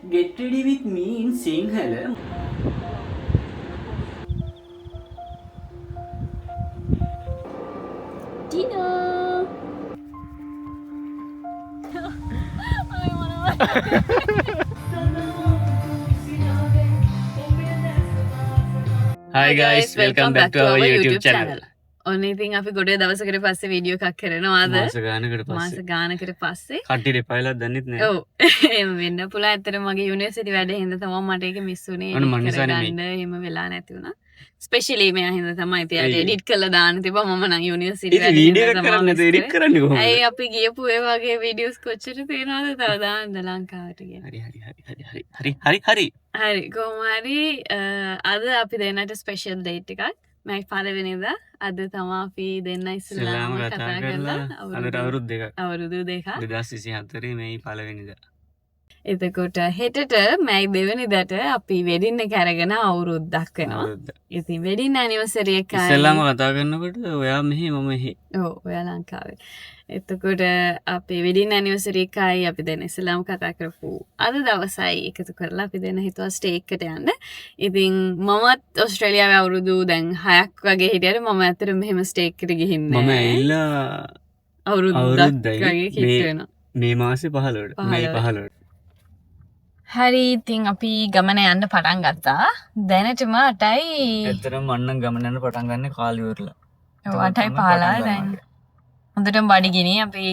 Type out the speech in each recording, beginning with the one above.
Get ready with me in Sinhala. Dinner. Hi guys, welcome back to our YouTube channel. ඔන්න ඉතින් අපි ගොඩේ දවසකට පස්සේ වීඩියෝ එකක් කරනවාද? මාස ගානකට මාස පස්සේ. ගානකට පස්සේ. කට්ටියට එපායිලා දන්නෙත් නෑ. ඔව්. එහෙම වෙන්න පුළුවන්. ඇත්තටම මගේ යුනිවර්සිටි වැඩ හින්දා තමයි මට ඒක මිස් වුනේ. අන්න මං නිසා නෙමෙයි. කරගන්න එහෙම වෙලා නැති වුණා. ස්පෙෂලි මෙයා හින්දා තමයි ඉතින් එඩිට් කරලා දාන්න තිබ්බා මම නම් යුනිවර්සිටි ඉතින් වැඩ වීඩියෝ හින්දා එක කරන්නේ තමයි නැතුව එඩිට් කරන්නේ කොහොමද? ඇයි අපි ගියපු ඒ වගේ වීඩියෝස් කොච්චර තියෙනවද තව දාන්න ලංකාවට කියලා. හරි. හරි කොහොම හරි අද අපි දෙන්නට ස්පෙෂල් ඩේට් එකක්. මම පළවෙනිදා අද තමයි අපි දෙන්න ඉස්සෙල්ලාම කතා කරලා අදට අවුරුදු දෙකක්. අවුරුදු දෙකක්. 2024 මේ පළවෙනිදා. එතකොට හෙටට මැයි දෙවෙනිදාට අපි වෙඩින් එක අරගෙන අවුරුද්දක් වෙනවා. ඉතින් වෙඩින් ඇනිවර්සරි එකයි. ඉස්සෙල්ලාම කතා කරනකොට ඔයා මෙහි මම මෙහි. ඔව් ඔයා ලංකාවේ. එතකොට අපේ වෙඩින් ඇනිවර්සරි එකයි අපි දෙන්න ඉස්සෙල්ලාම කතා කරපු අද දවසයි එකතු කරලා අපි දෙන්න හිතුවා ස්ටේ එකට යන්න. ඉතින් මමත් ඕස්ට්‍රේලියාවේ අවුරුදු දැන් 6ක් වගේ හිටියට මම ඇත්තට මෙහෙම ස්ටේ එකට ගිහින් නෑ. මම ඇවිල්ලා අවුරුද්දක් වගේ කිට් වෙනවා. මේ මාසේ 15ට. මේ 15ට. හරි ඉතින් අපි ගමන යන්න පටන් ගත්තා. දැනටම 8යි. ඇත්තටම මන්නම් ගමන යන පටන් ගන්න කාලේ ඉවරලා. ඔව් 8යි 15 දැන්. හොඳටම බඩගිනි අපි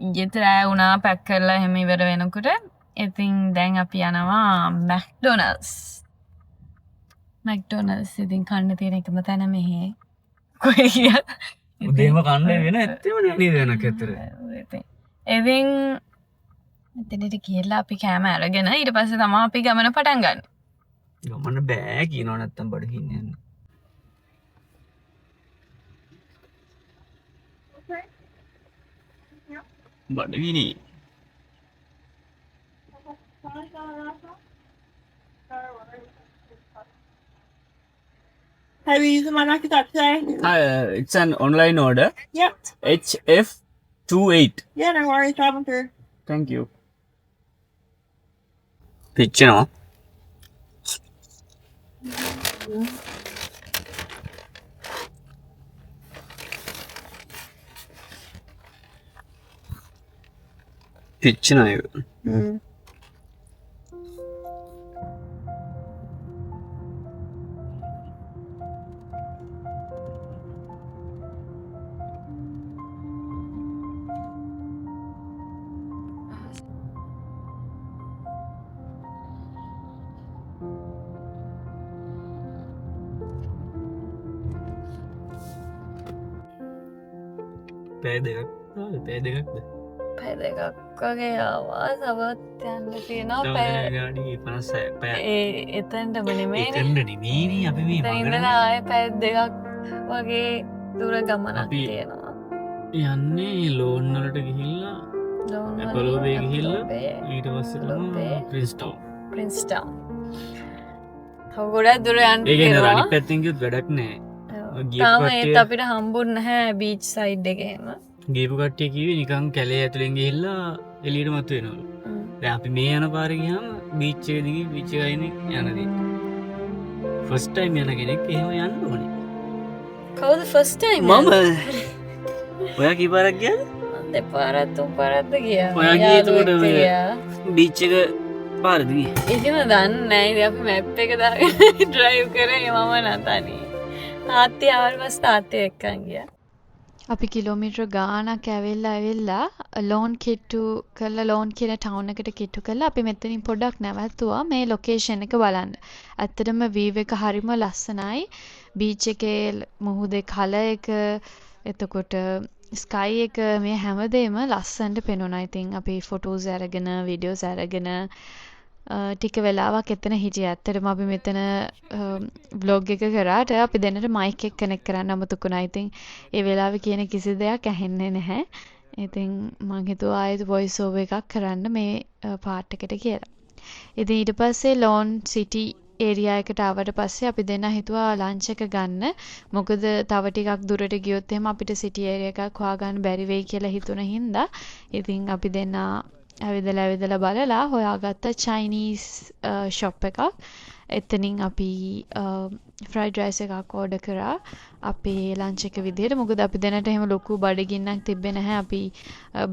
ඊයේත් රෑ වුණා පැක් කරලා එහෙම ඉවර වෙනකොට. ඉතින් දැන් අපි යනවා මැක්ඩොනල්ඩ්ස් ඉතින් කන්න තියෙන එකම තැන මෙහෙ. කොහේ ගියත් උදේම කන්නේ වෙන ඇත්තම නේද වෙනක් ඇත්තට. ඉතින් එතනට ගිහලා අපි කෑම අරගෙන ඊට පස්සේ තමයි අපි ගමන පටන් ගන්න. ගමන බෑ කියනවා නැත්තම් බඩගින්න යන්න. බඩගිනි. Have you used the Manaki Touch today? It's an online order. Yep. HF28. Yeah, no worries. Driving through. Thank you. පිච්චෙනවා. පිච්චෙනවා ඒක. පැය දෙකක්ද? පැය දෙකක් වගේ ආවා. තවත් යන්න තියෙනවා ගාඩි 56 පැය. එතනටම නෙමෙයි. එතනද නෙමෙයි අපි මේ දැන් ඉඳලා ආයේ පැය දෙකක් වගේ දුර ගමනක් අපි තියෙනවා. යන්නේ ලෝන් වලට ගිහිල්ලා ඇපලෝ බේ ගිහිල්ලා ඊට පස්සේ තමයි ප්‍රින්ස්ටවුන්. තව ගොඩක් දුර යන්න ඒ කියන්නේ තියෙනවා. අනිත් පැත්තෙන් ගියොත් වැඩක් නැහැ. තාම ඒත් අපිට හම්බුන්නේ නැහැ බීච් සයිඩ් එකේ එහෙම. ගේපු කට්ටිය කිව්වේ නිකන් කැලේ ඇතුලෙන් ගිහිල්ලා එළියට මතු වෙනවලු. දැන් අපි මේ යන පාරේ ගියාම බීච් එක දිගේ බීච් එක අයිනේ යනදී. ෆස්ට් ටයිම් යන කෙනෙක් එහෙම යන්න ඕනේ. කවුද ෆස්ට් ටයිම්? මම. ඔයා කී පාරක් ගියාද? දෙපාරක් තුන් පාරක්ද ගියා. ඔයා ගියේ එතකොට යාළුවෙක් මේ ගියා. බීච් එක පාරද ගියේ? ඉතින් මම දන්නේ නැහැ. ඉතින් අපි මැප් එක දාගෙන ඩ්‍රයිව් කරේ මම නතනි. තාත්තේ ආවට පස්සේ තාත්තේ එක්කන් ගියා. අපි කිලෝමීටර ගානක් ඇවිල්ලා ලෝන් කිට්ටු කරලා ලෝන් කියන ටවුන් එකට කිට්ටු කරලා අපි මෙතනින් පොඩ්ඩක් නැවතුවා මේ ලොකේෂන් එක බලන්න. ඇත්තටම වීව් එක හරිම ලස්සනයි. බීච් එකේ මුහුදේ කලර් එක එතකොට ස්කයි එක මේ හැමදේම ලස්සනට පෙනුණා. ඉතින් අපි ෆොටෝස් අරගෙන වීඩියෝස් අරගෙන ටික වෙලාවක් එතන හිටියා. ඇත්තටම අපි මෙතන vlog එක කරාට අපි දෙන්නට මයික් එක කනෙක්ට් කරන්න අමතකුණා. ඉතින් ඒ වෙලාවේ කියන කිසි දෙයක් ඇහෙන්නේ නැහැ. ඉතින් මං හිතුවා ආයෙත් voice over එකක් කරන්න මේ පාර්ට් එකට කියලා. ඉතින් ඊට පස්සේ ලෝන් සිටි ඒරියා එකට ආවට පස්සේ අපි දෙන්නා හිතුවා ලන්ච් එක ගන්න. මොකද තව ටිකක් දුරට ගියොත් එහෙම අපිට සිටි ඒරියා එකක් හොයාගන්න බැරි වෙයි කියලා හිතුණ හින්දා ඉතින් අපි දෙන්නා ඇවිදලා බලලා හොයාගත්ත චයිනීස් ෂොප් එකක්. එතනින් අපි ෆ්‍රයිඩ් රයිස් එකක් ඕඩර් කරා අපේ ලන්ච් එක විදියට. මොකද අපි දැනට එහෙම ලොකු බඩගින්නක් තිබ්බේ නැහැ. අපි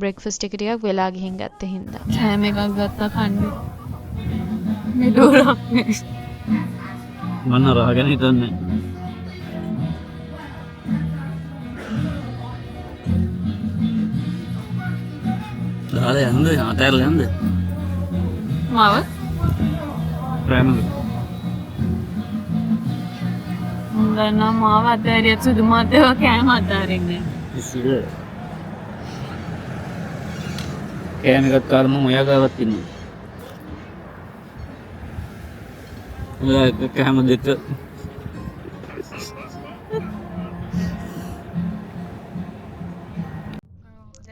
බ්‍රෙක්ෆාස්ට් එක ටිකක් වෙලා ගිහින් ගත්ත හින්දා. හැම එකක් ගත්තා කන්නේ. මෙලෝරක් නේ. මන්න රහගෙන හිතන්නේ. දාලා යන්න අතෑරලා යන්න. මාව ප්‍රේමද? හොඳනම් මාව අතෑරියත් සුදු මාතේව කෑම අතාරින්නේ. ඉස්සෙල්ල. කෑම එකක් කාලා මම ඔයා ගාවත් ඉන්නවා. ඔයා එක කෑම දෙක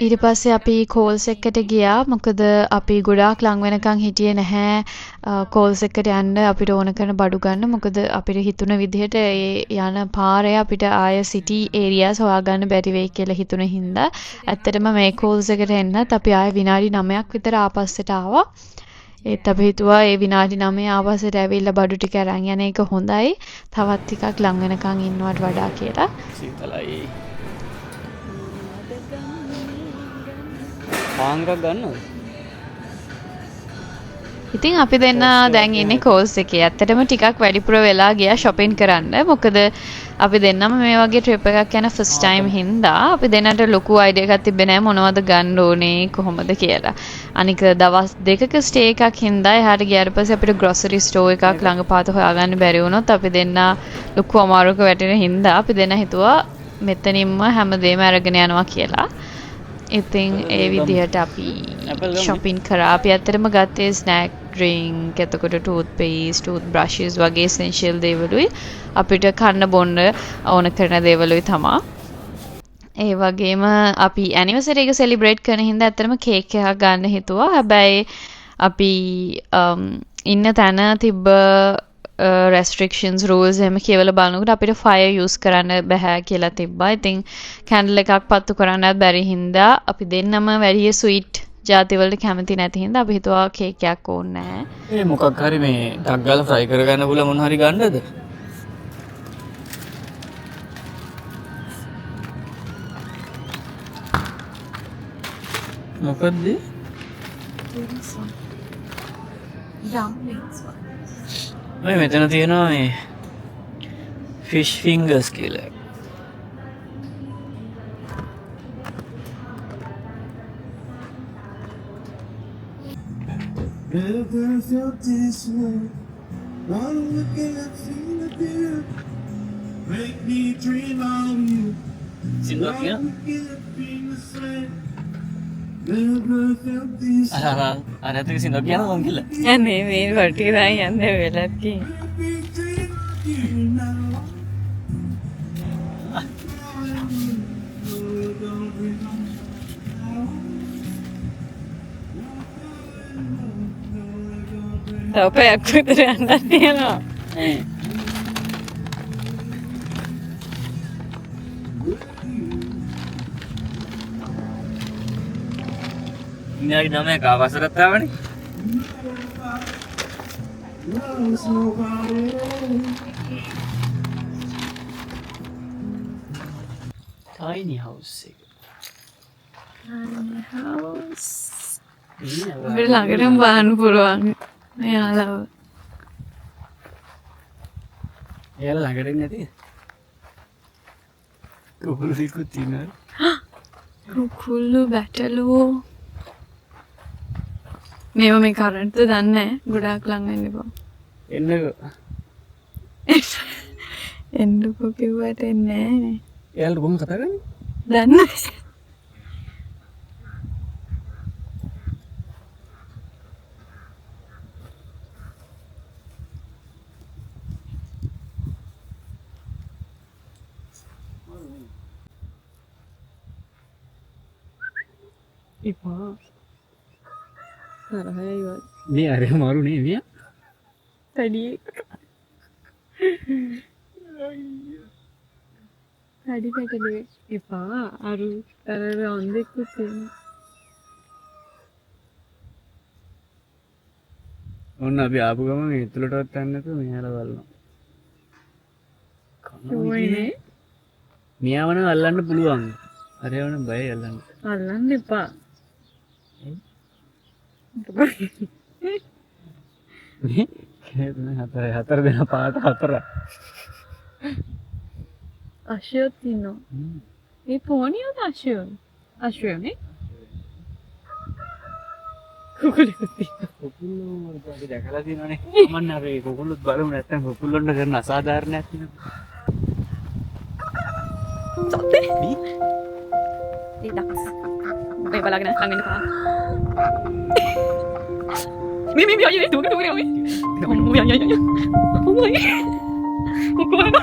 ඊට පස්සේ අපි කෝල්ස් එකට ගියා. මොකද අපි ගොඩාක් ලඟ වෙනකන් හිටියේ නැහැ කෝල්ස් එකට යන්න අපිට ඕන කරන බඩු ගන්න. මොකද අපිට හිතුන විදිහට ඒ යන පාරේ අපිට ආය සිටි ඒරියාස් හොයාගන්න බැරි වෙයි කියලා හිතුන හින්දා ඇත්තටම මේ කෝල්ස් එකට එන්නත් අපි ආය විනාඩි 9ක් විතර ආපස්සට ආවා. ඒත් අපි හිතුවා ඒ විනාඩි 9 ආපස්සට ඇවිල්ලා බඩු ටික අරන් යන එක හොඳයි. තවත් ටිකක් ලඟ වෙනකන් ඉන්නවට වඩා කියලා. සීතලයි. පාංගක් ගන්නවද? ඉතින් අපි දෙන්න දැන් ඉන්නේ කෝල්ස් එකේ. ඇත්තටම ටිකක් වැඩිපුර වෙලා ගියා shopping කරන්න. මොකද අපි දෙන්නම මේ වගේ trip එකක් යන first time හින්දා අපි දෙන්නට ලොකු idea එකක් තිබ්බේ නැහැ මොනවද ගන්න ඕනේ කොහොමද කියලා. අනික දවස් දෙකක stay එකක් හින්දා එහාට ගියාට පස්සේ අපිට grocery store එකක් ළඟපාත හොයාගන්න බැරි වුණොත් අපි දෙන්න ලොකු අමාරුවක වැටෙන හින්දා අපි දෙන්න හිතුවා මෙතනින්ම හැමදේම අරගෙන යනවා කියලා. ඉතින් ඒ විදිහට අපි shopping කරා. අපි ඇත්තටම ගත්තේ snack drink, එතකොට toothpaste, toothbrushes වගේ essential දේවලුයි අපිට කන්න බොන්න ඕන කරන දේවලුයි තමයි. ඒ වගේම අපි anniversary එක celebrate කරන හින්දා ඇත්තටම cake එකක් ගන්න හිතුවා. හැබැයි අපි ඉන්න තැන තිබ්බ restrictions rules එහෙම කියවලා බලනකොට අපිට fire use කරන්න බෑ කියලා තිබ්බා. ඉතින් candle එකක් පත්තු කරන්නත් බැරි හින්දා අපි දෙන්නම වැඩි sweet ජාති වලට කැමති නැති හින්දා අපි හිතුවා කේක් එකක් ඕනේ නැහැ. ඒ මොකක් හරි මේ ටක් ගාලා fry කරගන්න බුල මොන හරි ගන්නද? මොකද්ද? මේ මෙතන තියෙනවා මේ fish fingers කියලා. Never felt this way. One look at that fingertip, make me dream of you. Sindak ya? One look at that finger. Never felt this way. අර ඇත්තක සින්දක් කියනවා මං කියලා. යන්නේ මේ වටේ දැන් යන්නේ වෙලක් කි. Make me dream of you now. තව පැයක් විතර යන්නත් තියෙනවා. විනාඩි 9ක අවසරත් ආවනේ. Love's nobody. tiny house එක. අපිට ළඟටම බලන්න පුළුවන් මෙයාලව. එයාලා ළඟට නැති. කුකුළු ටිකුත් තියෙනවා. කුකුල්ලු බැටළුවෝ. මේව මේ කරන්ට් දන්නේ නැහැ. ගොඩාක් ළඟ වෙන්න එපා. එන්නකෝ. එන්නකෝ කිව්වට එන්නේ නැහැ. එයාලට කොහොමද කතා කරන්නේ? දන්නේ නැහැ. එපා. තරහයි වත්. මේ අර මාරු නේ මියා. තඩි. තඩි පැටලුවේ. එපා. අර රොන්දෙකුත් තියෙනවා. ඔන්න අපි ආපු ගමන් ඇතුළටවත් යන්නේ නැතුව මෙයාලා බලනවා. මෙයාව නම් අල්ලන්න පුළුවන්. අරයව නම් බයයි අල්ලන්න. අල්ලන්න එපා. හතර දෙන පාට හතර. අශ්වයොත් ඉන්නවා. ඒ පෝනියෝද අශ්වයෝ? අශ්වයෝනේ? කුකුලෙකුත් ඉන්නවා. කුකුල්ලෝ අපි දැකලා තියෙනවනේ. මම අර ඒ කුකුල්ලොත් බලමු නැත්තම් කුකුල්ලොන්ට කරන අසාධාරණයක් තියෙනවා. සත්‍යේ? ඒ දක්ස්. මේ බලාගෙන ලඟ ඉන්න පා. මේ අයියේ දුක දුක නේ. ඔම්මෝ අයියේ. ඔම්මෝ අයියේ. කුකුලන.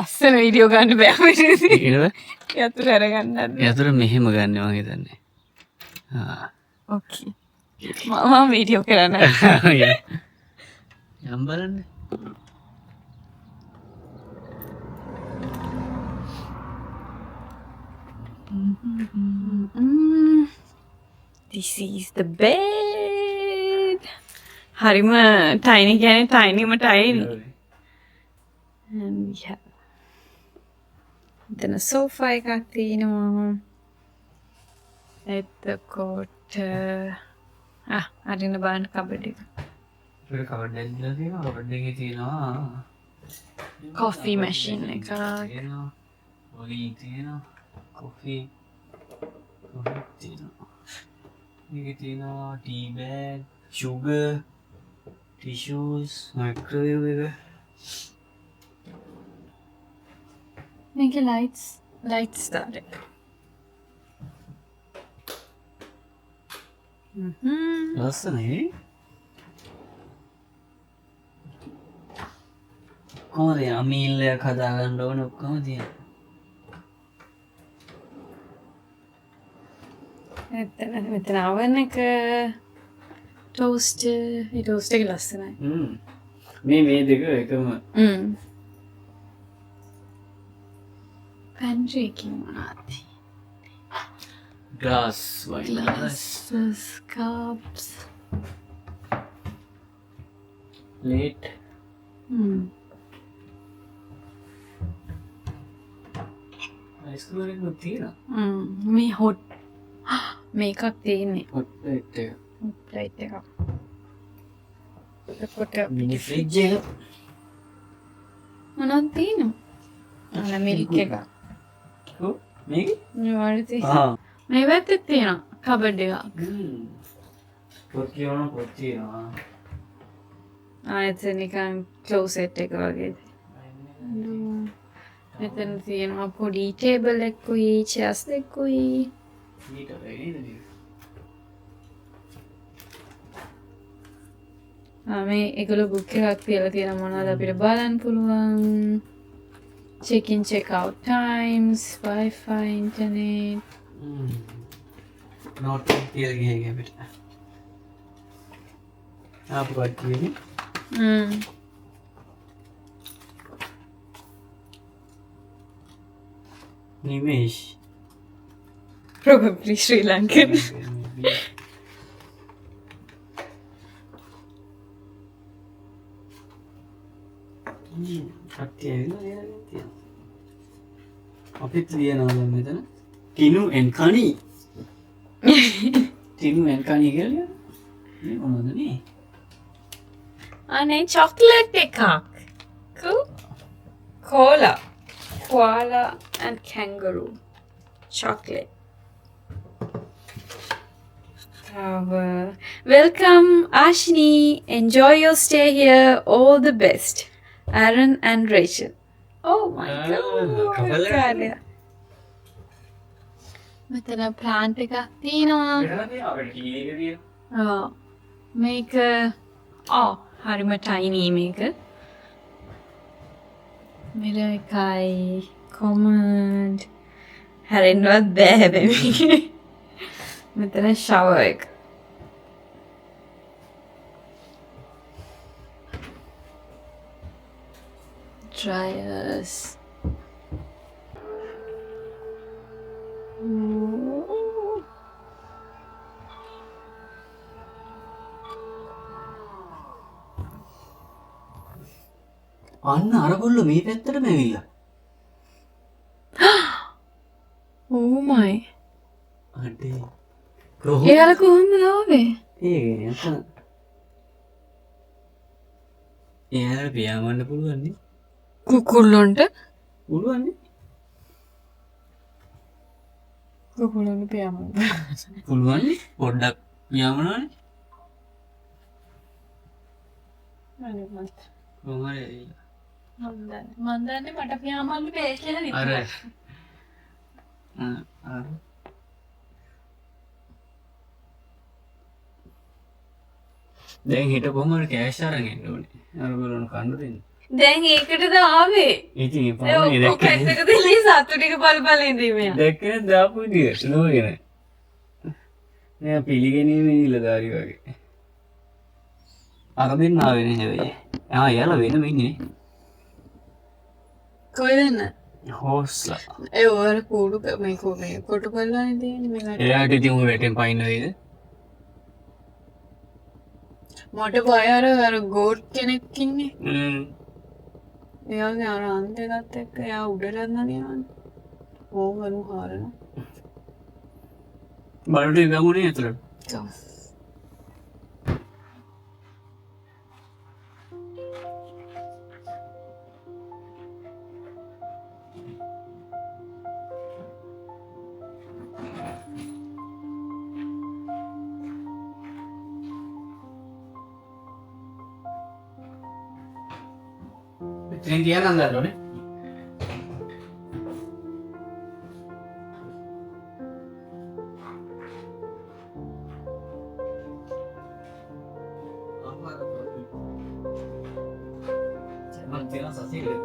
ලස්සන වීඩියෝ ගන්න බෑ අපිට. යතුරු අරගන්නත්. යතුරු මෙහෙම ගන්න මම හිතන්නේ. ඕකේ. මම වීඩියෝ කරන්න. යම් බලන්න. This is the bed. හරිම tiny කියන්නේ tinyම tiny. And we have then a sofa එකක් තියෙනවා. එතකොට අරින්න බලන්න කබඩ් එක. ඒක කවර්ඩ් එකක් දාලා තියෙනවා. කවර්ඩ් එකේ තියෙනවා coffee machine එකක්. තියෙනවා. ඔලි තියෙනවා. coffee තියෙනවා. මේකේ තියෙනවා tea bag, sugar, tissues, microwave එක. මේකේ lights දාලා. ලස්සනයි. කොහොමද අමීල් එකක් හදාගන්න ඕන ඔක්කොම තියෙනවා. මෙතන oven එක toaster එක ලස්සනයි. මේ දෙක එකම pantry එකකින් මොනවද? glass wine glasses, cups. plate. ice cream එකක් තියෙනවා. මේ hot මේකක් තියෙන්නේ. hot plate එක. plate එකක්. එතකොට mini fridge එක. මොනවද තියෙනවා? milk එක. ඔව් මේක? මේ වර්ති. ආ. මේ පැත්තේ තියෙනවා කබඩ් එකක්. පොත් තියෙනවා. එතන නිකන් closet එක වගේ. මෙතන තියෙනවා පොඩි table එකකුයි chairs එකකුයි. මේ ඒගොල්ලෝ book එකක් තියලා තියෙන මොනවද අපිට බලන්න පුළුවන්. check in check out times, wifi, internet. note තියලා ගිහින් අපිට. ආපු කට්ටියනේ. Nimesh probably Sri Lankan. කට්ටිය ඇවිල්ලා එයාගෙන තියෙනවා. අපිත් ලියනවා දැන් මෙතන ටිනු එන් කණි ටිනු එන් කණි කියලා මේ මොනවද මේ අනේ chocolate එකක්. Cola. Koala and kangaroo. Chocolate. Welcome, Ashni. Enjoy your stay here. All the best. Aaron and Rachel. Oh my couple god. මෙතන ප්ලාන්ට් එකක් තියෙනවා. අපිට ටීවී එක තියෙනවා. ඔව්. මේක හරිම tiny මේක. mirror එකයි command හැරෙන්නවත් බෑ හැබැයි මේක. මෙතන shower එක. dryers. අන්න අරගොල්ලෝ මේ පැත්තටම ඇවිල්ලා. Oh my. අඩේ. එයාලා කොහොමද ආවේ? ඒකනේ අතන. එයාලා පියාඹන්න පුළුවන් නේ. කුකුල්ලොන්ට පුළුවන් නේ. කුකුල්ලොන්ට පියාඹන්න. පුළුවන් නේ. පොඩ්ඩක් පියාඹනවානේ. කොහොමද ඇවිල්ලා. මන් දන්නේ මට පියාඹන්න බෑ කියලා අර හිතුවා. දැන් හිටපොම කෑෂ් අරන් එන්න ඕනේ. අරගොල්ලෝ කන්න දෙන්න. දැන් ඒකටද ආවේ? ඉතින් ඒ ඔක පමණේ දැක්කේ. පැත්තක තියලා සතු ටික බල ඉඳී මෙයා. දැක්කේ දාපු විදියට නෝගෙන. නෑ පිළිගැනීමේ නිලධාරි වගේ. අර දෙන්න ආවේ නේ හැබැයි. යාලා වෙනම ඉන්නේ. කොහෙද? හොස්ලා. ඒ ඔයාල කූඩු මේ කොටු බලන්නේ තියෙන්නේ මේකට. එයාට ඉතින් උඹ වැටෙන් පයින්න වේද? මට බය අර ගෝඩ් කෙනෙක් ඉන්නේ. එයාගේ අර අන්තයත් එක්ක එයා උඩට යනවා. ඕවරු හරන. බලට ගමුනේ ඇතුළට. ඉතින් තියන්න අන්දරනේ. මම තියන සතියේ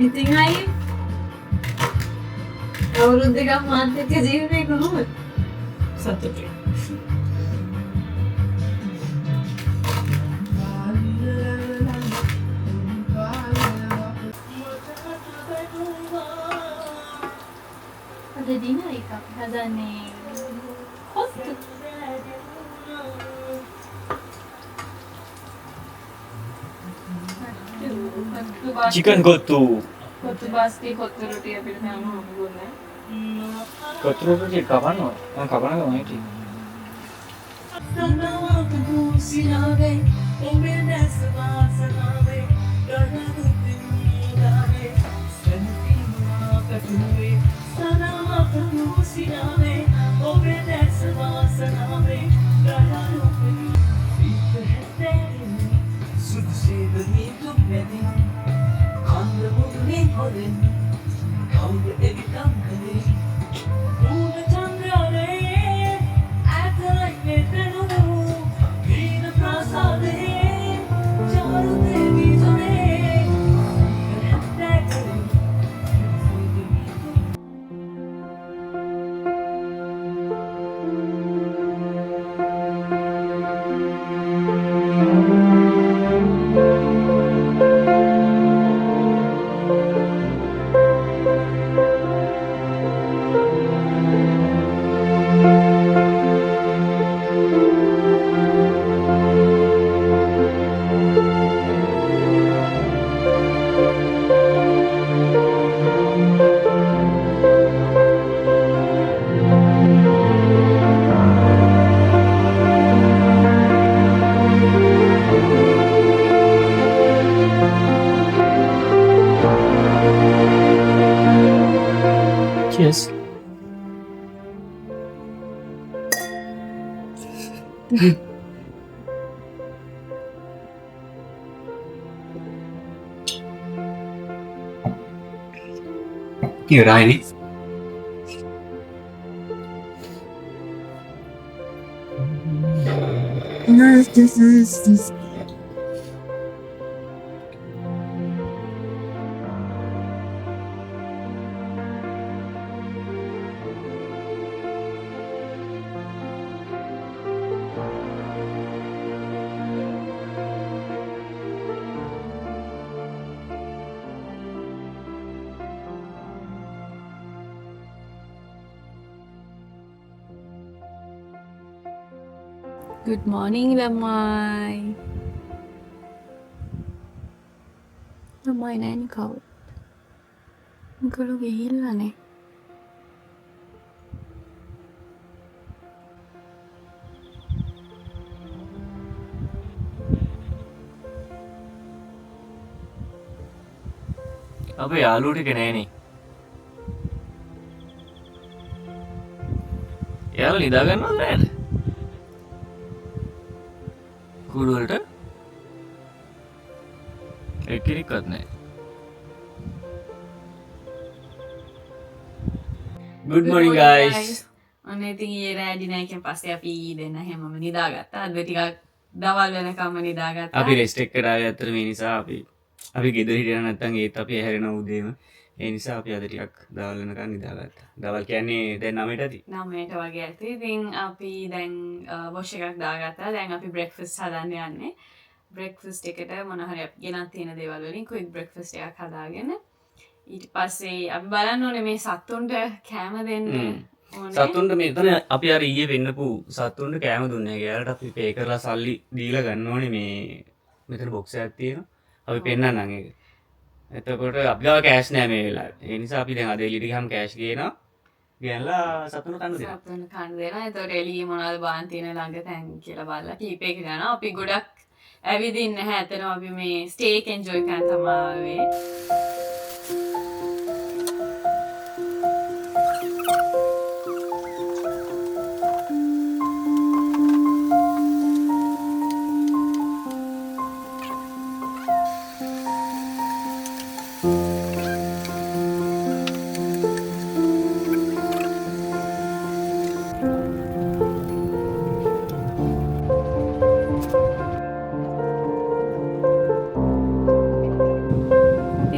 ඉතින් අය අවුරුදු දෙකක් මාත් එක්ක ජීවිතේ කොහොමද? සතුටුයි. අද දින එකක් හදන්නේ කොත්තු. chicken kottu කොත්තු බාස්ටි කොත්තු රොටිය අපිට තාම හම්බුනේ නැහැ. kottu roti kapanno man kapana ga mai cheers ඉවරයි Good morning ළමයි. ළමයි නෑනේ කවුද? උගලෝ ගිහිල්ලානේ. අපේ යාළුවෝ ටික නෑනේ යාළුවා නිදා ගන්නවද නෑද කුඩු වලට එක්කෙනෙක්වත් නැහැ. Good morning guys. අනේ ඉතින් ඊයේ රෑ ඩිනර් එකෙන් පස්සේ අපි දෙන්න හැමෝම නිදාගත්තා. අද ටිකක් දවල් වෙනකම්ම නිදාගත්තා. අපි රෙස්ට් එකකට ආවේ අතර මේ නිසා අපි ගෙදර හිටියා නැත්නම් ඒත් අපි හැරෙන උදේම. ඒ නිසා අපි අද ටිකක් දවල් වෙනකන් නිදාගත්තා. දවල් කියන්නේ දැන් 9ට ඇති. 9ට වගේ ඇති. ඉතින් අපි දැන් වොෂ් එකක් දාගත්තා. දැන් අපි බ්‍රෙක්ෆාස්ට් හදන්න යන්නේ. බ්‍රෙක්ෆාස්ට් එකට මොන හරි අපි ගෙනත් තියෙන දේවල් වලින් ක්වික් බ්‍රෙක්ෆාස්ට් එකක් හදාගෙන ඊට පස්සේ අපි බලන්න ඕනේ මේ සත්තුන්ට කෑම දෙන්න ඕනේ. සත්තුන්ට මෙතන අපි අර ඊයේ වෙන්නපු සත්තුන්ට කෑම දුන්නේ. එයාලට අපි පේ කරලා සල්ලි දීලා ගන්න ඕනේ. මේ මෙතන බොක්ස් එකක් තියෙනවා. අපි පෙන්නන්නම් ඒක. එතකොට අපි ගාව කෑෂ් නෑ මේ වෙලාවේ. ඒ නිසා අපි දැන් අද එළියට ගියාම කෑෂ් ගේනවා. ගෙනලා සතුන් කන්න දෙනවා. සත්තුන් කන්න දෙනවා. එතකොට එළියේ මොනවද බාන් තියෙන ළඟ තැන් කියලා බලලා කීප එක යනවා. අපි ගොඩක් ඇවිදින්න නැහැ. ඇත්තටම අපි මේ ස්ටේක් එන්ජොයි කරන්න තමයි ආවේ.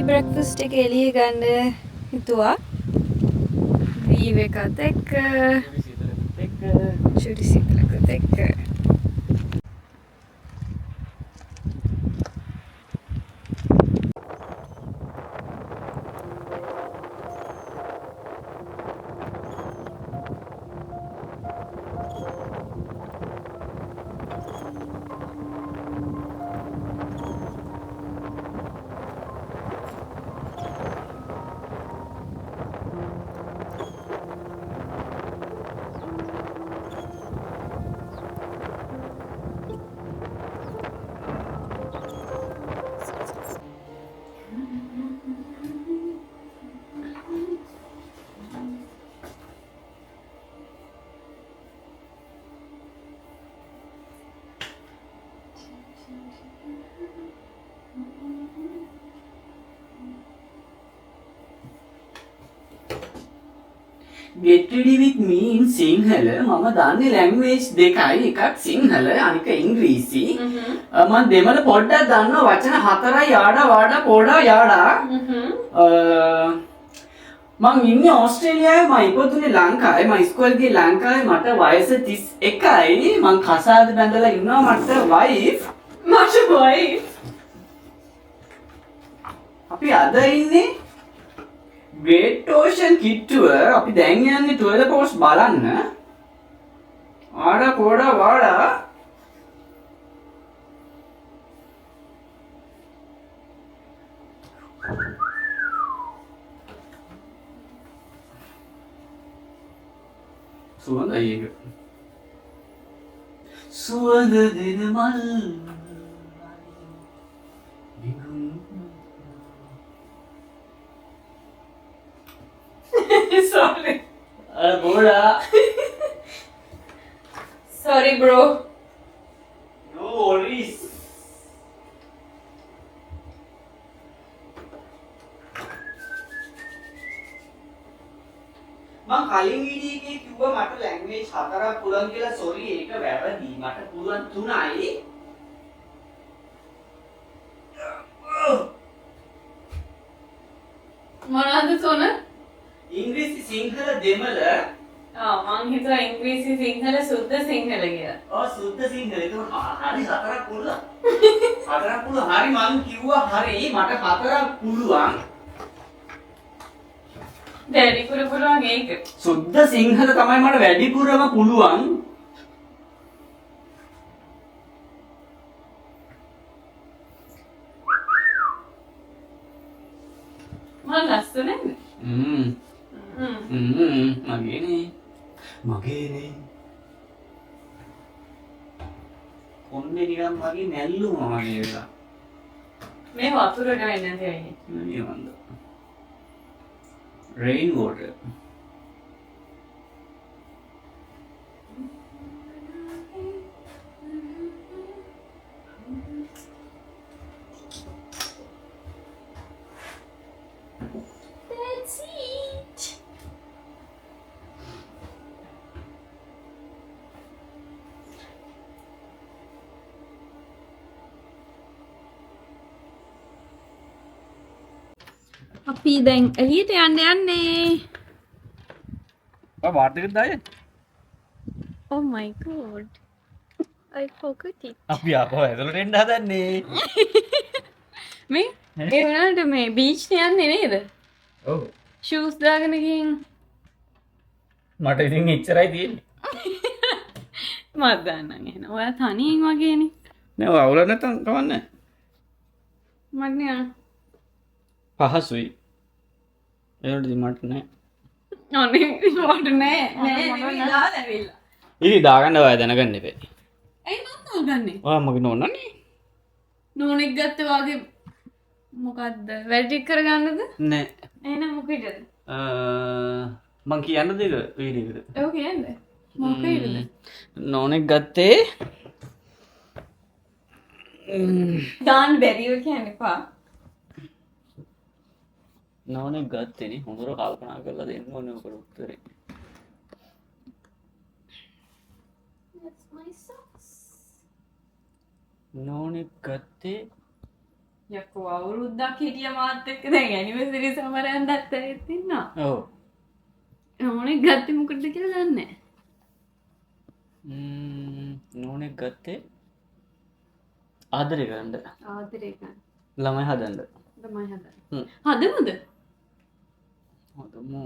බ්‍රෙක්ෆාස්ට් එක එළිය ගන්න හිතුවා වීව් එකත් එක්ක චුටි සීතලකුත් එක්ක get ready with me in Sinhala මම දන්නේ ලැන්ග්වේජ් දෙකයි එකක් සිංහල අනික ඉංග්‍රීසි මම දෙමළ පොඩ්ඩක් දන්නවා වචන 4යි යාඩා වාඩා පොඩා යාඩා මං ඉන්නේ ඕස්ට්‍රේලියාවේ මම ඉපදුනේ ලංකාවේ මම ඉස්කෝලේ ගියේ ලංකාවේ මට වයස 31යි මං කසාද බැඳලා ඉන්නවා මට වයිෆ් අපි අද ඉන්නේ Great Ocean කිට්ටුව අපි දැන් යන්නේ 12 course බලන්න ආඩා පොඩා වාඩා සුවඳයි ඒක සුවඳ දෙන මල් sorry බෝඩා sorry bro no worries මං කලින් වීඩියෝ එකේ කිව්වා මට ලැන්ග්වේජ් 4ක් පුළුවන් කියලා සෝරි ඒක වැරදි මට පුළුවන් 3යි මොනවද තොන ඉංග්‍රීසි සිංහල දෙමළ මං හිතුවා ඉංග්‍රීසි සිංහල සුද්ධ සිංහල කියලා ඔව් සුද්ධ සිංහල ඒක හරි 4ක් පුළුවන් 4ක් පුළුවන් හරි මං කිව්වා හරි මට 4ක් පුළුවන් වැඩිපුර පුළුවන් ඒක සුද්ධ සිංහල තමයි මට වැඩිපුරම පුළුවන් මං ලස්සනද මගේනේ කොන්නේ නිකන් මගේ නැල්ලුම වගේ වෙලා මේ වතුර නෙවෙයි නැති වෙන්නේ නේ වන්ද rain water that's it අපි දැන් එළියට යන්නේ වාට් එකද දායේ oh my god I forgot it අපි ආපහු ඇදලට එන්න හදන්නේ මේ ඒ වුණාට මේ බීච් යන්නේ නේද ඔව් ෂූස් දාගෙන ගිහින් මට ඉතින් එච්චරයි තියෙන්නේ මත් දාන්නම් එහෙනම් ඔයා තනියෙන් වගේනේ නෑ ඔය අවුල නැත්තම් කවන්නේ මට නෑ පහසුයි ඒකට මට නෑ අනේ මට නෑ නෑ දාලා ඉතින් දාගන්න ඔය දැනගන්න එපේ ඇයි මම දාගන්නේ ඔයා මගේ නෝනනේ නෝනෙක් ගත්තා වගේ මොකද්ද වැඩි කරගන්නද නෑ එහෙනම් මොකේද මං කියන්න දෙක වීඩියෝ එකට ඔව් කියන්නේ මොකේද නෝනෙක් ගත්තේ දාන්න බැරිව කියන්න එපා නෝනෙක් ගත්තේනේ හොඳට කල්පනා කරලා දෙන්න ඕනේ ඔකට උත්තරේ that's my socks නෝනෙක් ගත්තේ යකෝ අවුරුද්දක් හිටිය මාත් එක්ක දැන් ඇනිවර්සරි සමරයන් දැත්තෙත් ඉන්නවා ඔව් නෝනෙක් ගත්තේ මොකටද කියලා දන්නේ නෝනෙක් ගත්තේ ආදරේ කරන්න ආදරේ ගන්න ළමයි හදන්න තමයි හදන්නේ හදමුද හදමු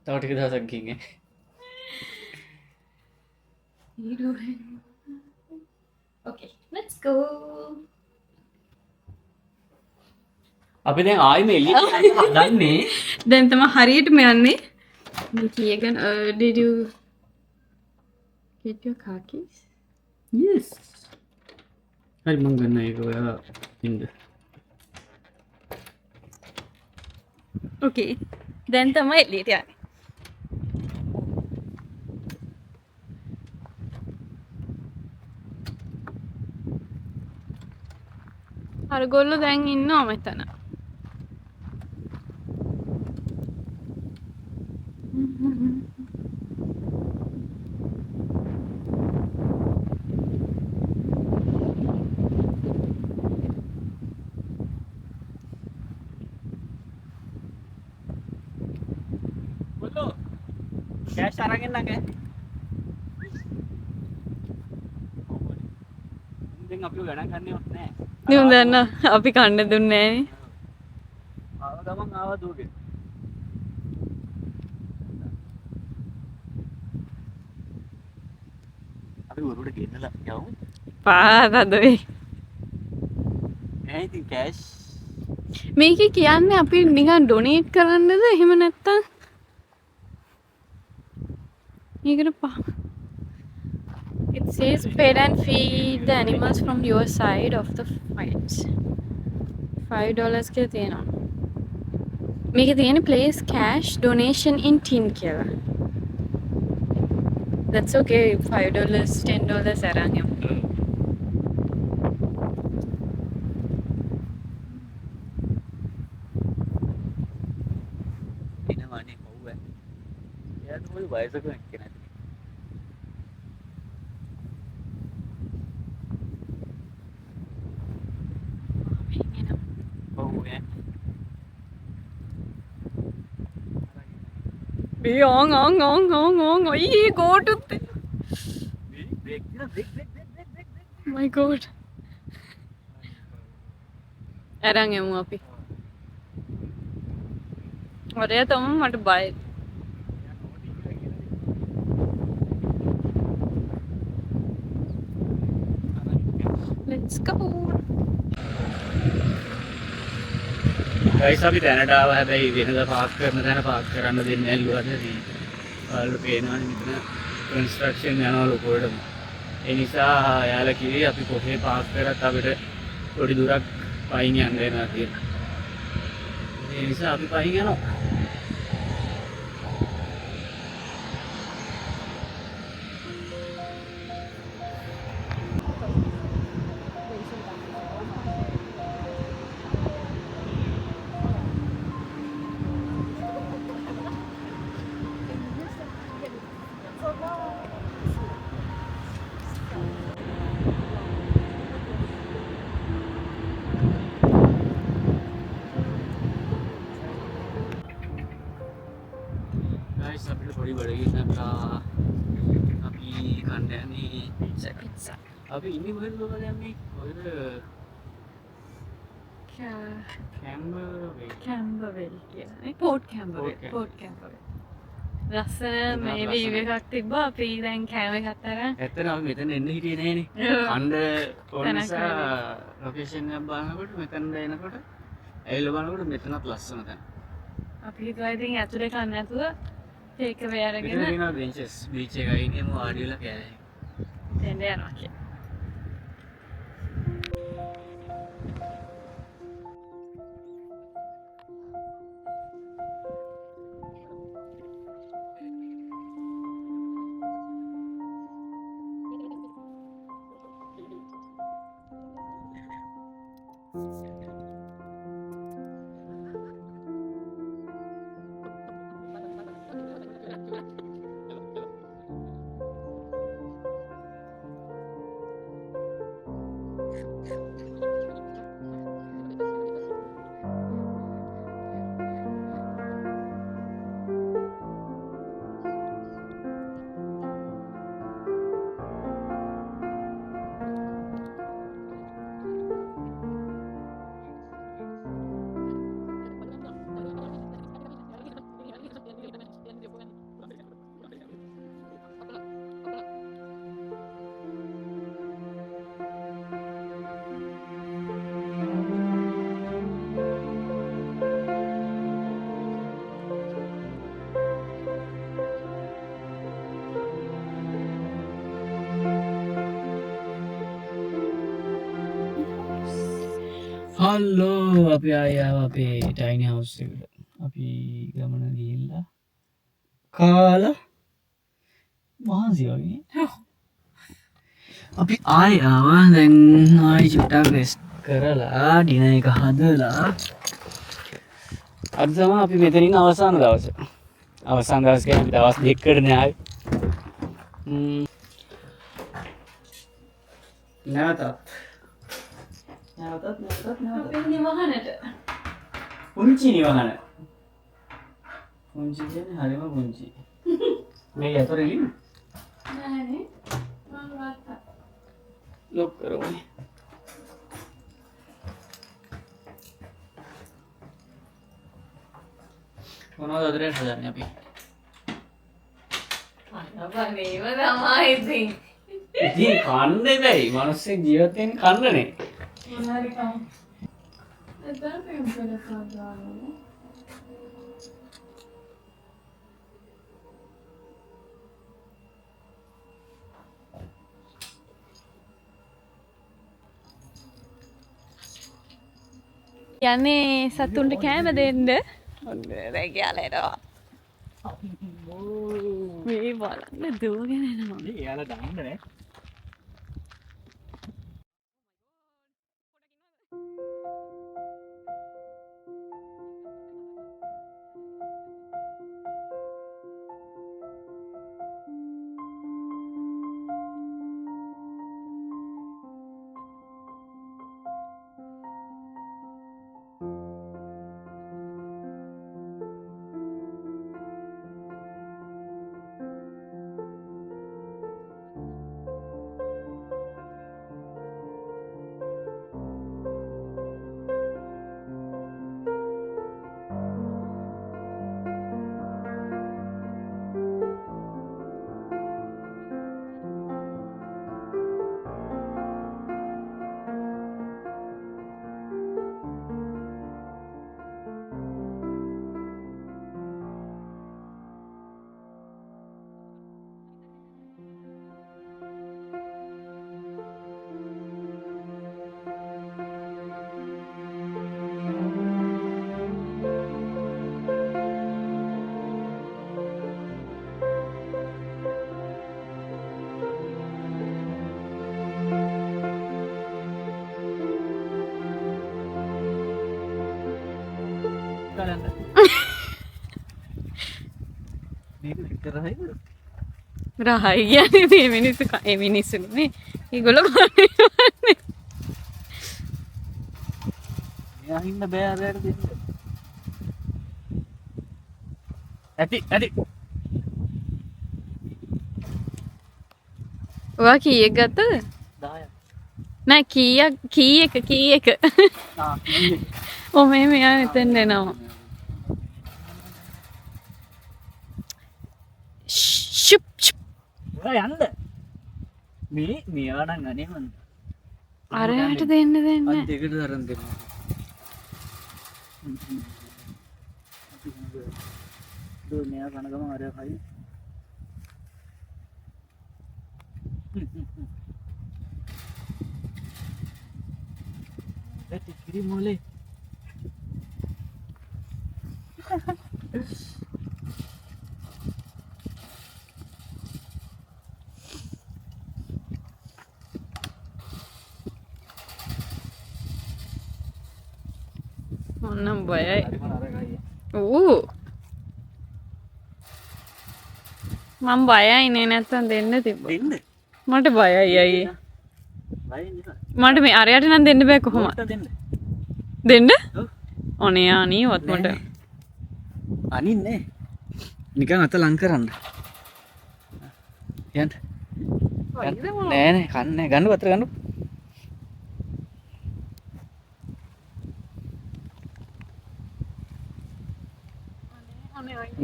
තව ටික දවසක් ගිහින් okay let's go අපි දැන් ආයිම එළියට හදන්නේ දැන් තමයි හරියටම යන්නේ මේ කීයකන් did you get your car keys yes හරි මං ගන්න ඒක ඔයා ඉන්න okay දැන් තමයි එළියට යන්නේ අර ගොල්ලෝ දැන් ඉන්නවා මෙතන. බොලෝ කෑෂ් අරගෙන නැගේ දැන් අපි ගණන් ගන්නවත් නැහැ නියුන් දන්න අපි කන්න දුන්නේ නෑනේ. ආව ගමන් ආව දුවගෙන අපි උරුට ගෙන්නලා යමු පාදද වෙයි. නෑ ඉතින් කෑෂ් මේකේ කියන්නේ අපි නිකන් ඩොනේට් කරන්නද එහෙම නැත්තම් මේකට It says pay and feed the animals from your side of the fence. $5 කියලා තියෙනවා. මේකේ තියෙන place cash donation in tin කියලා. That's okay. $5 $10 අරන් යමු. එනවනේ කොහොම එයාට මොකද වයසක කෙනෙක් Ii, go to my god. අරන් යමු අපි. ඔරේ තමයි මට බයයි. Let's go. ගයිස් අපි දැනට ආව හැබැයි වෙනදා පාක් කරන තැන පාක් කරන්න දෙන්නේ නැල්ලුවා නැති. ඔයාලට පේනවනේ මෙතන කන්ස්ට්‍රක්ෂන් යනවා ලොකුවටම. ඒ නිසා යාලා කිව්වේ අපි කොහේ පාක් කරත් අපිට පොඩි දුරක් පයින් යන්න වෙනවා කියලා. ඒ නිසා අපි පයින් යනවා. Guys, අපිට පොඩි බඩගින්න අපලා අපි කන්න යන්නේ pizza. අපි ඉන්නේ මොකද මොකද යන්නේ? ඔයද Camberwell කියලා. Port Camberwell. Port Camberwell. ලස්සන මේ වීව් එකක් තිබ්බා අපි දැන් කෑම එකත් අරන් ඇත්තටම අපි මෙතන එන්න හිටියේ නෑනේ. කණ්ඩ ඕන නිසා ලොකේෂන් එකක් බලනකොට මෙතන එනකොට ඇවිල්ලා බලනකොට මෙතනත් ලස්සන තැන. අපි හිතුවා ඉතින් ඇතුලේ කන්න නැතුව ටේක් අවේ මෙතන අරගෙන තියෙනවා බෙන්චස් බීච් එකයි ඉන්නේ මෝ ආඩි වෙලා කෑවේ. දෙන්න යනවා කියලා. හල්ලෝ අපි ආයාව අපේ ටයිනි හවුස් එකට. අපි ගමන ගිහිල්ලා කාලා මහන්සි වගේ. අපි ආවා දැන් ආයි චුට්ටක් රෙස්ට් කරලා ඩිනර් එක හදලා අද තමයි අපි මෙතනින් අවසාන දවස. අවසාන දවස් කියන්නේ දවස් දෙකකටනේ ආවේ. නැවතත් අපේ නිවහනට. පුංචි නිවහන. පුංචි කියන්නේ හරිම පුංචි. මේ යතොරේ ඉන්නේ. නෑනේ. මම වාර්තා. ලොක් කරමු. මොනවද අදට හදන්නේ අපි? අපා මේව තමයි ඉතින්. ඉතින් කන්නේ බැයි. මිනිස්සෙක් ජීවත් වෙන්නේ කන්නනේ. මොනාරි කම. එතන පෙම්පල කාදානේ. යන්නේ සතුන්ට කෑම දෙන්න. ඔන්න රැකියාලේනවා. මේ බලන්න දුවගෙන එනවා. එයාලා දාන්න නෑ. රහයි කියන්නේ මේ මිනිස්සු ඒ මිනිස්සු නේ. ඒගොල්ලෝ කරන්නේ. මෙයා ඉන්න බෑ අරයට දෙන්න. ඇති. ඔයා කීයක් ගත්තද? 10ක්. නෑ කීයක. ඔව් මේ මෙයා මෙතෙන් එනවා. ඔයා යන්න. මෙයා නම් අනේ මන්. අරයට දෙන්න. අත් දෙකට තරම් දෙනවා. දෝ මෙයා කනගම අර හයි. ඇති කිරි මොලේ. ඔන්නම් බයයි. ඌ මම බයයි නේ නැත්තම් දෙන්න තිබ්බා. දෙන්න. මට බයයි අයියේ. බය නේ. මට මේ අරයට නම් දෙන්න බෑ කොහොමද? දෙන්න. දෙන්න? ඔව්. ඔනේ අනිවත් මට. අනින්නේ. නිකන් අත ලං කරන්න. යන්න. නෑ කන්නේ ගන්න පත්‍ර ගන්න.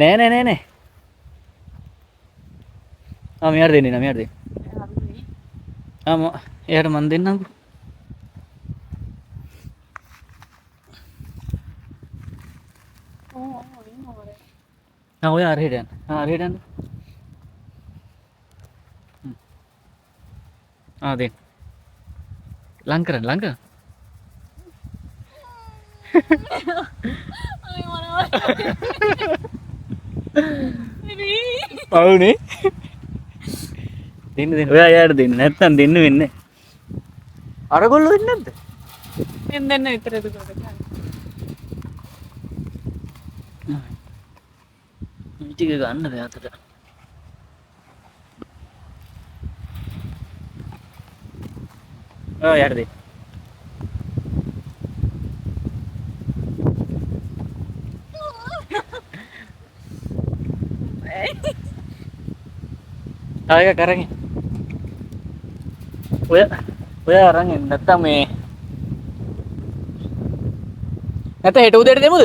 නෑ. මෙයාට දෙන්නේ නෑ මෙයාට දෙන්න. එයාට මන් දෙන්නම්කෝ. ඔය අරහෙට යන්න. අරහෙට යන්න. දෙන්න. ලං කරන්න. පවුනේ. දෙන්න. ඔයා යාට දෙන්න. නැත්තම් දෙන්න වෙන්නේ. අරගොල්ලෝ වෙන්නේ නැද්ද? දෙන්න විතරද කොට ගන්න. මේ ටික ගන්න බෑ අතට. යට දෙන්න. තව එකක් අරන් එන්න. ඔය අරන් එන්න නැත්තම් මේ නැත්නම් හෙට උදේට දෙමුද?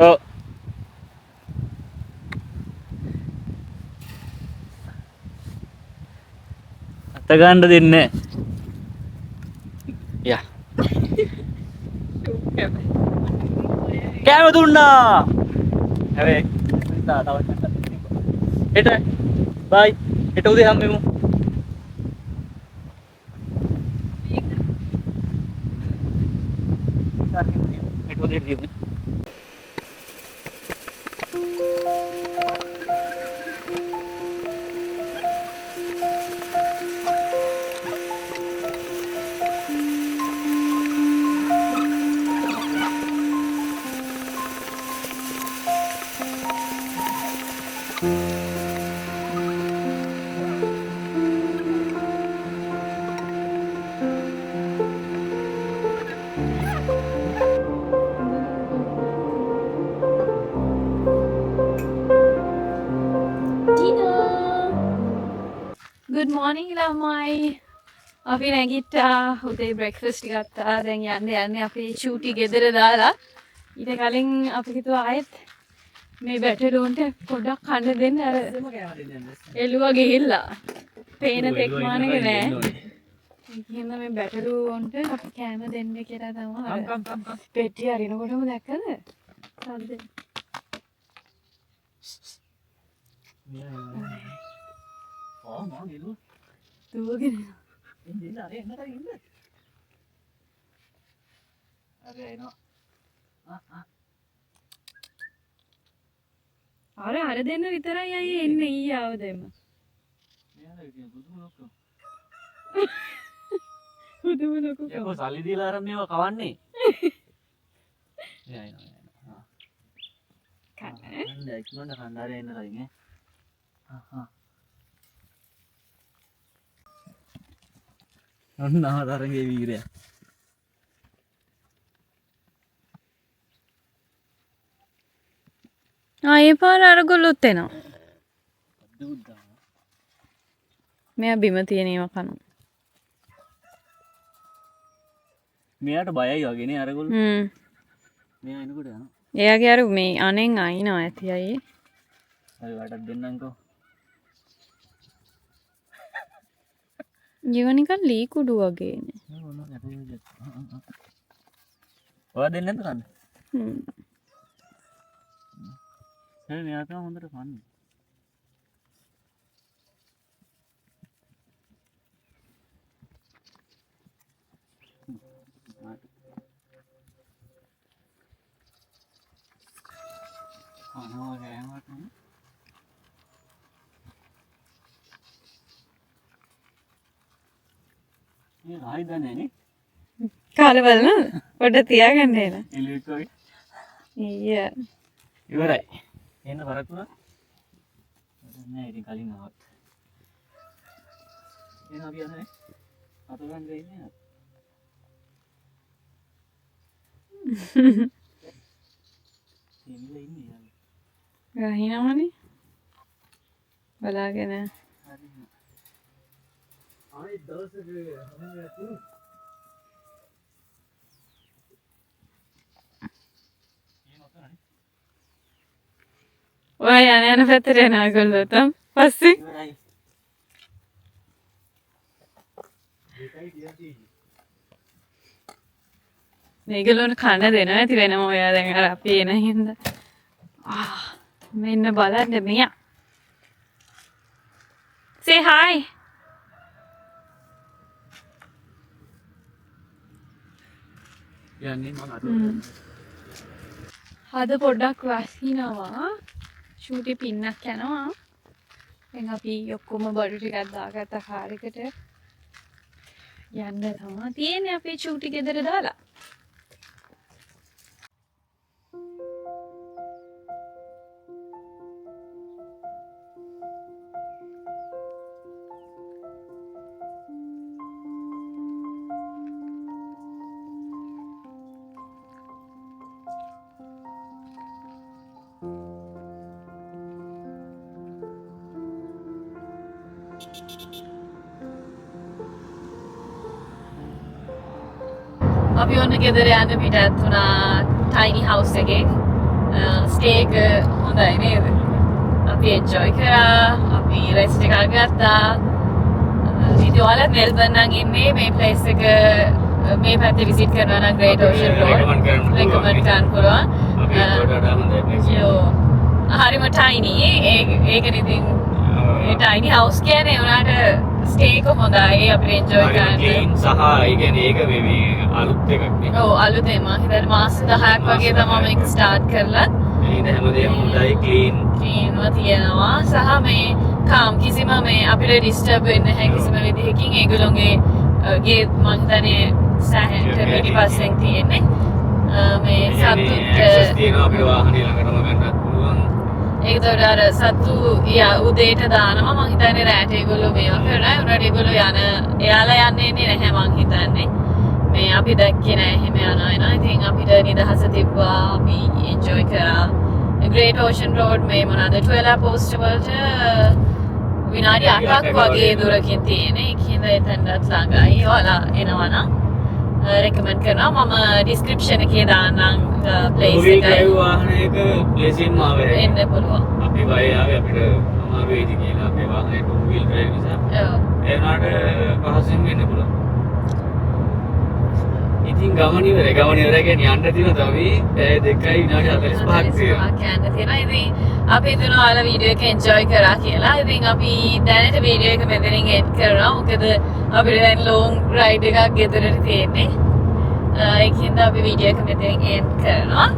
ඔව්. අත ගන්න දෙන්නේ. යා. කෑම දුන්නා. හැබැයි තව හෙට බයි හෙට උදේ හම්බෙමු. හෙට උදේ දෙමු. Good morning ළමයි. අපි නැගිට්ටා උදේ බ්‍රෙක්ෆාස්ට් ගත්තා. දැන් යන්නේ අපේ චූටි ගෙදර දාලා. ඊට කලින් අපි හිතුවා ආයෙත් මේ බැටළුන්ට පොඩ්ඩක් කන්න දෙන්න අර එළුව ගිහිල්ලා. පේන තෙක් මානෙක නෑ. ඉතින් මේ බැටළුන්ට අපි කෑම දෙන්න කියලා තමයි. පෙට්ටිය අරිනකොටම දැක්කද? සද්දේ. දුවගෙන අර දෙන්න විතරයි අය එන්නේ ඊයේ ආවදෙම. බුදුම ලොකු යකෝ සල්ලි දීලා අරන් මේවා කවන්නේ. එයා එනවා. කන්න ඉක්මනට කණ්ඩායම් එන්න කලින් ඈ. ඔන්න ආතරගේ වීරයා. ඒ පාර අරගොල්ලොත් එනවා. මෙයා බිම තියෙන ඒවා කනවා. මෙයාට බයයි වගේනේ අරගොල්ලෝ. මෙයා එනකොට යනවා. එයාගේ අර මේ අනෙන් අයින්නවා ඇති අයියේ. හරි වටක් දෙන්නම්කෝ. ජීව නිකන් ලී කුඩු වගේනේ. ඔයා දෙන්නේ නැද්ද කන්න? හරි මෙයා තමයි හොඳට කන්නේ. ये राही दने नहीं කාලේ බලනවද? පොඩ්ඩක් තියාගන්න එන. එළියට වගේ ඊය. ඉවරයි. එන්න කරකුණා. නෑ ඉතින් කලින් ආවත්. එන අපි යන්නේ. අත ගන්න ඉන්නේ. එන්න ඉන්නේ. ගහිනවනේ. බලාගෙන. ආයි දවසක හැම තුරු ඔය යන පැත්තට එන අයගොල්ලෝ තම පස්සේ ඉවරයි. මේගොල්ලෝට කන්න දෙනවා ඇති වෙනම ඔයා දැන් අර අපි එන හින්දා. මෙන්න බලන්න මෙයා. Say hi. යන්නේ මම අත. හද පොඩ්ඩක් වස්කිනවා. ෂූටි පින්නක් යනවා. දැන් අපි ඔක්කොම බඩු ටිකක් දාගත්ත කාර් එකට. යන්න තමා තියෙන්නේ අපේ චූටි ගෙදර දාලා. අපි ඔන්න ගෙදර යන්න පිටත් වුණා ටයිනි හවුස් එකෙන්. ස්ටේ එක හොඳයි නේද? අපි එන්ජොයි කරා. අපි රෙස්ට් එකක් ගත්තා. ඉතින් ඔයාලා මෙල්බර්න් නම් ඉන්නේ මේ ප්ලේස් එක මේ පැත්තේ විසිට් කරනවා නම් ග්‍රේට් ඕෂන් රෝඩ් රෙකමන්ඩ් කරන්න පුළුවන්. අපි ඒකට වඩා හොඳයි place. යෝ හරිම ටයිනි. ඒකනේ ඉතින් ඒ ටයිනි හවුස් කියන්නේ උනාට ස්ටේ එක හොඳයි. අපිට එන්ජොයි කරන්න. ක්ලීන් සහ ඒ කියන්නේ ඒක මේ අලුත් එකක් නේ. ඔව් අලුතෙන් මම හිතන්නේ මාස 10ක් වගේ තමයි මේක ස්ටාර්ට් කරලා. ඒක හැමදේම හොඳයි ක්ලීන්. ක්ලීන්ව තියෙනවා සහ මේ කාම් කිසිම මේ අපිට ඩිස්ටර්බ් වෙන්නේ නැහැ කිසිම විදිහකින්. ඒගොල්ලෝගේ ගේ මම හිතන්නේ සෑහෙන පිටිපස්සෙන් තියෙන්නේ. මේ සතුත් තියෙනවා අපේ වාහනේ ළඟටම ගන්නත් පුළුවන්. ඒකට අර සතු උදේට දානවා මම හිතන්නේ රැට ඒගොල්ලෝ මේවා කරනවා. උනාට ඒගොල්ලෝ එයාලා යන්නේ නැහැ මම හිතන්නේ. මේ අපි දැක්කේ නැහැ එහෙම යනවා. ඉතින් අපිට නිදහස තිබ්බා. අපි එන්ජොයි කරා. ග්‍රේට් ඕෂන් රෝඩ් මේ මොනවාද 12 පෝස්ට් වලට විනාඩි 8ක් වගේ දුරකින් තියෙන්නේ. ඒකින්ද එතනට ළඟයි. ඔයාලා එනවනම් රෙකමන්ඩ් කරනවා. මම ඩිස්ක්‍රිප්ෂන් එකේ දාන්නම් ප්ලේස් එකයි. වාහනයක ප්ලේස් එකම ආවේ. එන්න පුළුවන්. අපි බය ආවේ අපිට අමාරු වෙයිද කියලා අපේ වාහනේ 2 wheel drive නිසා. ඔව්. ඒ වුණාට පහසුවෙන් වෙන්න පුළුවන්. ඉතින් ගමන ඉවරයි. ගමන ඉවරයි කියන්නේ යන්න තියෙන තව පැය 2යි විනාඩි 45ක් තියෙනවා. කියන්න තියෙනවා. ඉතින් අපි හිතනවා ඔයාලා වීඩියෝ එක එන්ජොයි කරා කියලා. ඉතින් අපි දැනට වීඩියෝ එක මෙතනින් එන්ඩ් කරනවා. මොකද අපිට දැන් ලොන් රයිඩ් එකක් ගෙදරට තියෙන්නේ. ඒකින්ද අපි වීඩියෝ එක මෙතනින් එන්ඩ් කරනවා.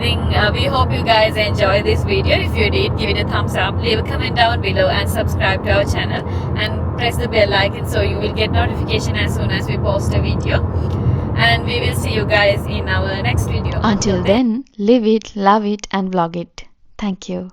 Then we hope you guys enjoy this video. If you did, give it a thumbs up, leave a comment down below and subscribe to our channel and press the bell icon so you will get notification as soon as we post a video. And we will see you guys in our next video. Until then, live it, love it, and vlog it. Thank you.